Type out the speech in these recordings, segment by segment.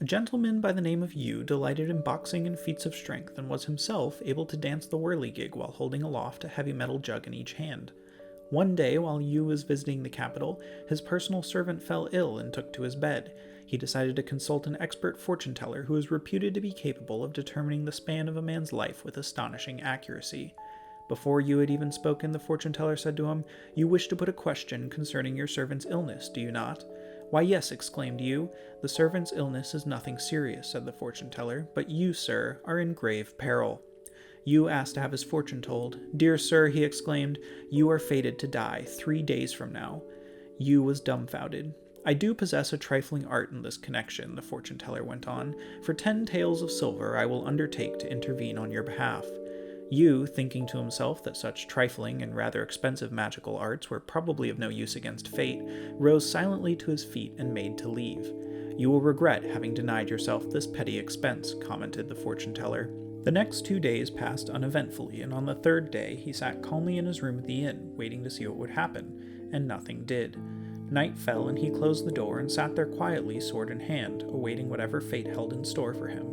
A gentleman by the name of Yu delighted in boxing and feats of strength, and was himself able to dance the whirligig while holding aloft a heavy metal jug in each hand. One day, while Yu was visiting the capital, his personal servant fell ill and took to his bed. He decided to consult an expert fortune teller who was reputed to be capable of determining the span of a man's life with astonishing accuracy. Before Yu had even spoken, the fortune teller said to him, "You wish to put a question concerning your servant's illness, do you not?" "Why, yes," exclaimed Yu. "The servant's illness is nothing serious," said the fortune teller, "but you, sir, are in grave peril." Yu asked to have his fortune told. "Dear sir," he exclaimed, "you are fated to die 3 days from now." Yu was dumbfounded. "I do possess a trifling art in this connection," the fortune teller went on. "For 10 taels of silver I will undertake to intervene on your behalf." Yu, thinking to himself that such trifling and rather expensive magical arts were probably of no use against fate, rose silently to his feet and made to leave. "You will regret having denied yourself this petty expense," commented the fortune teller. The next 2 days passed uneventfully, and on the 3rd day he sat calmly in his room at the inn, waiting to see what would happen, and nothing did. Night fell, and he closed the door and sat there quietly, sword in hand, awaiting whatever fate held in store for him.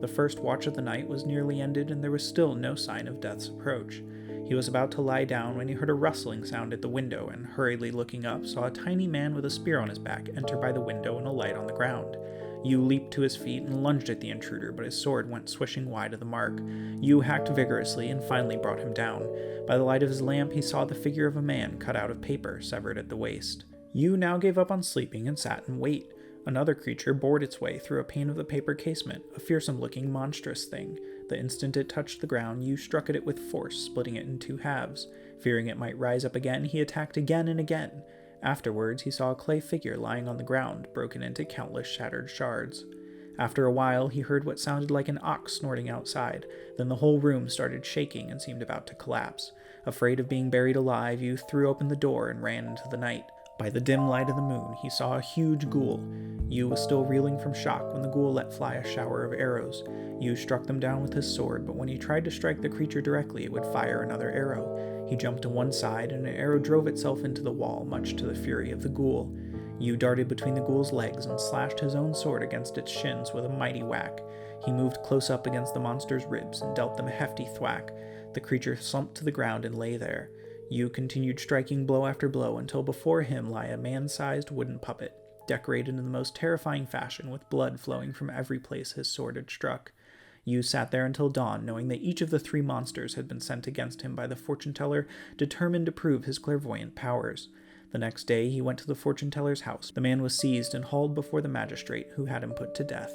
The first watch of the night was nearly ended, and there was still no sign of death's approach. He was about to lie down when he heard a rustling sound at the window, and hurriedly looking up, saw a tiny man with a spear on his back enter by the window and alight on the ground. Yu leaped to his feet and lunged at the intruder, but his sword went swishing wide of the mark. Yu hacked vigorously and finally brought him down. By the light of his lamp he saw the figure of a man cut out of paper, severed at the waist. Yu now gave up on sleeping and sat in wait. Another creature bored its way through a pane of the paper casement, a fearsome-looking monstrous thing. The instant it touched the ground, Yu struck at it with force, splitting it in 2 halves. Fearing it might rise up again, he attacked again and again. Afterwards, he saw a clay figure lying on the ground, broken into countless shattered shards. After a while, he heard what sounded like an ox snorting outside. Then the whole room started shaking and seemed about to collapse. Afraid of being buried alive, Yu threw open the door and ran into the night. By the dim light of the moon, he saw a huge ghoul. Yu was still reeling from shock when the ghoul let fly a shower of arrows. Yu struck them down with his sword, but when he tried to strike the creature directly, it would fire another arrow. He jumped to one side, and an arrow drove itself into the wall, much to the fury of the ghoul. Yu darted between the ghoul's legs and slashed his own sword against its shins with a mighty whack. He moved close up against the monster's ribs and dealt them a hefty thwack. The creature slumped to the ground and lay there. Yu continued striking blow after blow until before him lay a man-sized wooden puppet, decorated in the most terrifying fashion with blood flowing from every place his sword had struck. Yu sat there until dawn, knowing that each of the 3 monsters had been sent against him by the fortune teller, determined to prove his clairvoyant powers. The next day he went to the fortune teller's house. The man was seized and hauled before the magistrate, who had him put to death.